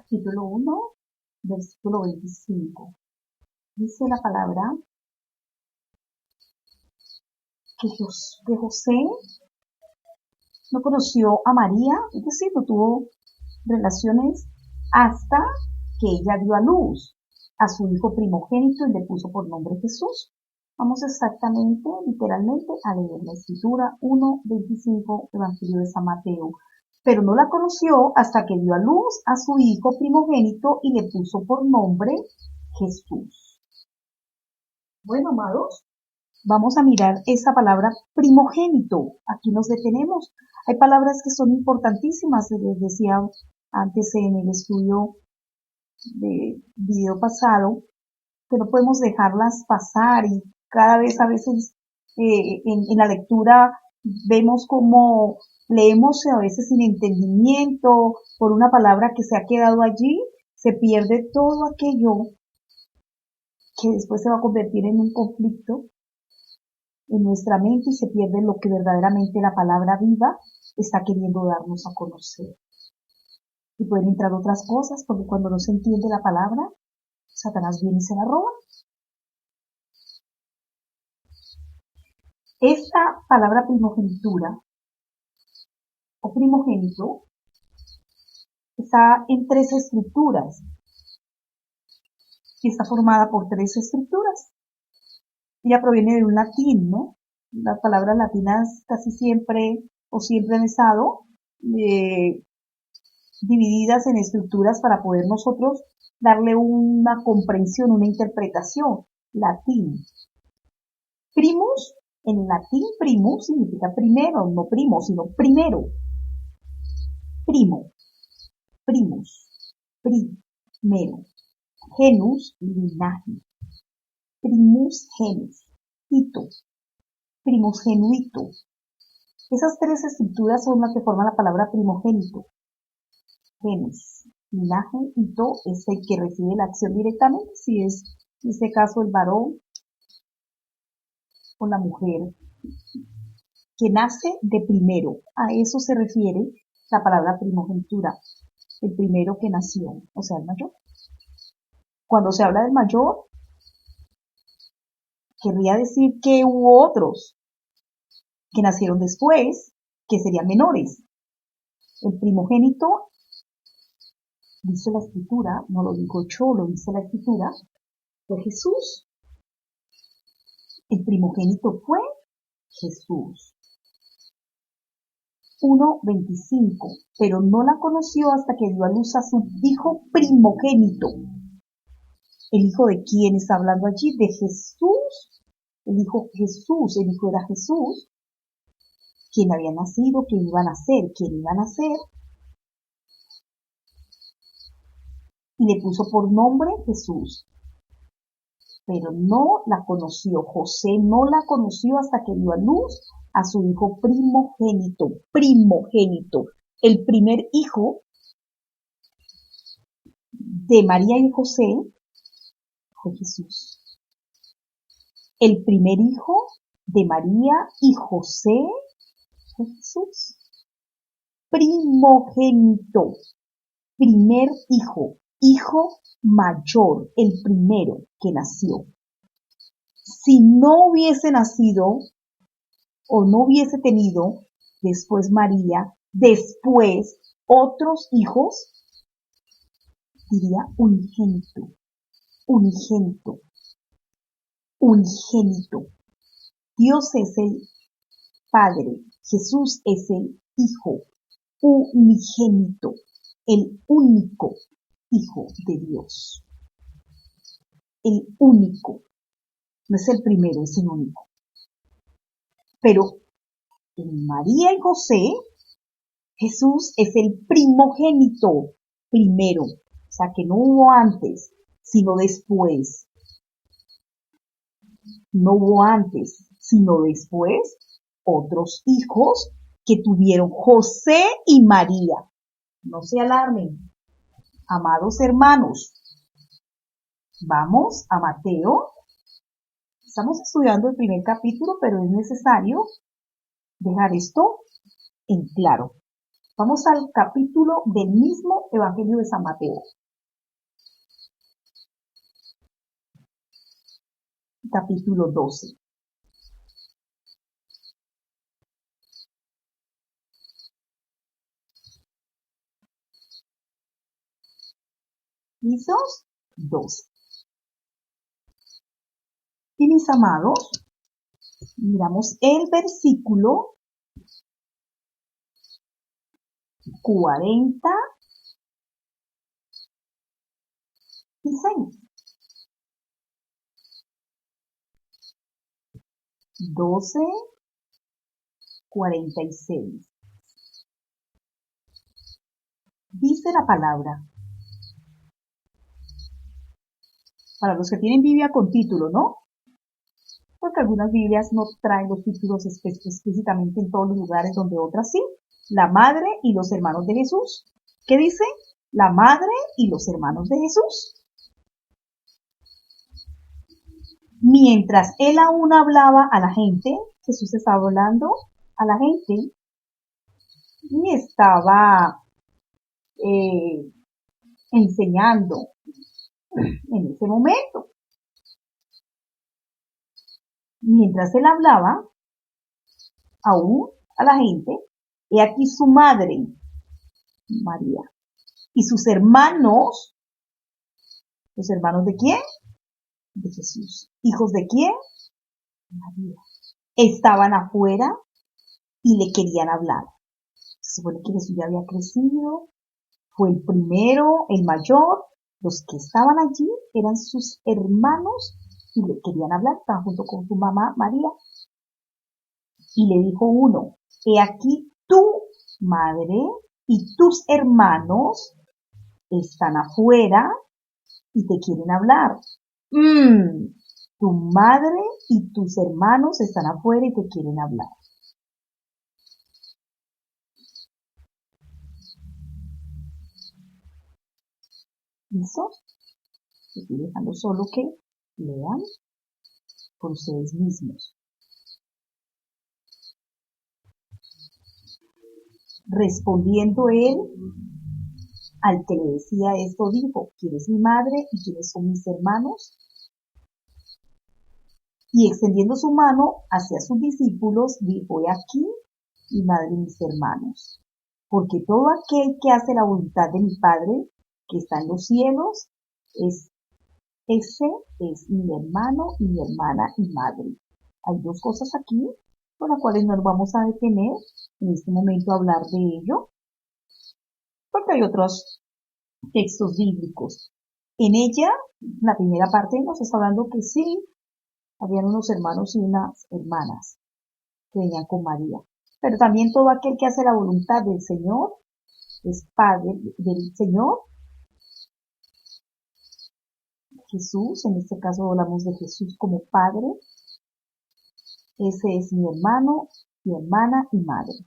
capítulo 1, versículo 25. Dice la palabra que José no conoció a María, es decir, no tuvo relaciones hasta que ella dio a luz a su hijo primogénito y le puso por nombre Jesús. Vamos exactamente, literalmente, a leer la escritura 1:25, Evangelio de San Mateo. Pero no la conoció hasta que dio a luz a su hijo primogénito y le puso por nombre Jesús. Bueno, amados, vamos a mirar esa palabra primogénito. Aquí nos detenemos. Hay palabras que son importantísimas, les decía antes en el estudio de video pasado, que no podemos dejarlas pasar y cada vez a veces en la lectura vemos como leemos a veces sin entendimiento por una palabra que se ha quedado allí, se pierde todo aquello que después se va a convertir en un conflicto en nuestra mente y se pierde lo que verdaderamente la palabra viva está queriendo darnos a conocer. Y pueden entrar otras cosas, porque cuando no se entiende la palabra, Satanás viene y se la roba. Esta palabra primogenitura o primogénito está en tres estructuras y está formada por tres estructuras. Ella proviene de un latín, ¿no? Las palabras latinas casi siempre o siempre han estado divididas en estructuras para poder nosotros darle una comprensión, una interpretación. Latín. Primus, en latín primus significa primero, no primo, sino primero. Primo, primus, primero. Genus, linaje. Primus genus, hito. Primus genuito. Esas tres estructuras son las que forman la palabra primogénito. Genus, linaje, hito es el que recibe la acción directamente, si es en este caso el varón o la mujer, que nace de primero. A eso se refiere la palabra primogenitura, el primero que nació, o sea, el mayor. Cuando se habla del mayor, querría decir que hubo otros que nacieron después, que serían menores. El primogénito, dice la escritura, no lo digo yo, lo dice la escritura, fue Jesús. El primogénito fue Jesús. 1:25, pero no la conoció hasta que dio a luz a su hijo primogénito. ¿El hijo de quién está hablando allí? De Jesús. El hijo Jesús, el hijo era Jesús, quien había nacido, quien iba a nacer, y le puso por nombre Jesús. Pero no la conoció, José no la conoció hasta que dio a luz a su hijo primogénito, el primer hijo de María y José fue Jesús. El primer hijo de María y José fue Jesús. Primogénito, primer hijo, hijo mayor, el primero que nació. Si no hubiese nacido o no hubiese tenido después María, después otros hijos, diría unigénito. Dios es el Padre, Jesús es el Hijo unigénito, el único Hijo de Dios. El único, no es el primero, es el único. Pero en María y José, Jesús es el primogénito, primero, o sea que no hubo antes, sino después. No hubo antes, sino después, otros hijos que tuvieron José y María. No se alarmen, amados hermanos. Vamos a Mateo. Estamos estudiando el primer capítulo, pero es necesario dejar esto en claro. Vamos al capítulo del mismo Evangelio de San Mateo. Capítulo 12. ¿Listos? 12. Y mis amados, miramos el versículo 46. 12, 46. Dice la palabra. Para los que tienen Biblia con título, ¿no? Porque algunas Biblias no traen los títulos explícitamente en todos los lugares donde otras sí. La madre y los hermanos de Jesús. ¿Qué dice? La madre y los hermanos de Jesús. Mientras él aún hablaba a la gente, Jesús estaba hablando a la gente y estaba enseñando en ese momento. Mientras él hablaba aún a la gente, he aquí su madre, María, y sus hermanos. ¿Los hermanos de quién? De Jesús. ¿Hijos de quién? María. Estaban afuera y le querían hablar. Se supone que Jesús ya había crecido, fue el primero, el mayor. Los que estaban allí eran sus hermanos y le querían hablar, estaban junto con su mamá María. Y le dijo uno, he aquí tu madre y tus hermanos están afuera y te quieren hablar. Tu madre y tus hermanos están afuera y te quieren hablar. ¿Listo? Estoy dejando solo que lean por ustedes mismos. Respondiendo él al que le decía esto, dijo, ¿quién es mi madre y quiénes son mis hermanos? Y extendiendo su mano hacia sus discípulos, dijo, he aquí mi madre y mis hermanos. Porque todo aquel que hace la voluntad de mi Padre, que está en los cielos, ese es mi hermano y mi hermana y madre. Hay dos cosas aquí con las cuales nos vamos a detener en este momento a hablar de ello, porque hay otros textos bíblicos. En ella, la primera parte nos está hablando que sí, habían unos hermanos y unas hermanas que venían con María. Pero también todo aquel que hace la voluntad del Señor es Padre del Señor. Jesús, en este caso hablamos de Jesús como Padre. Ese es mi hermano, mi hermana y madre.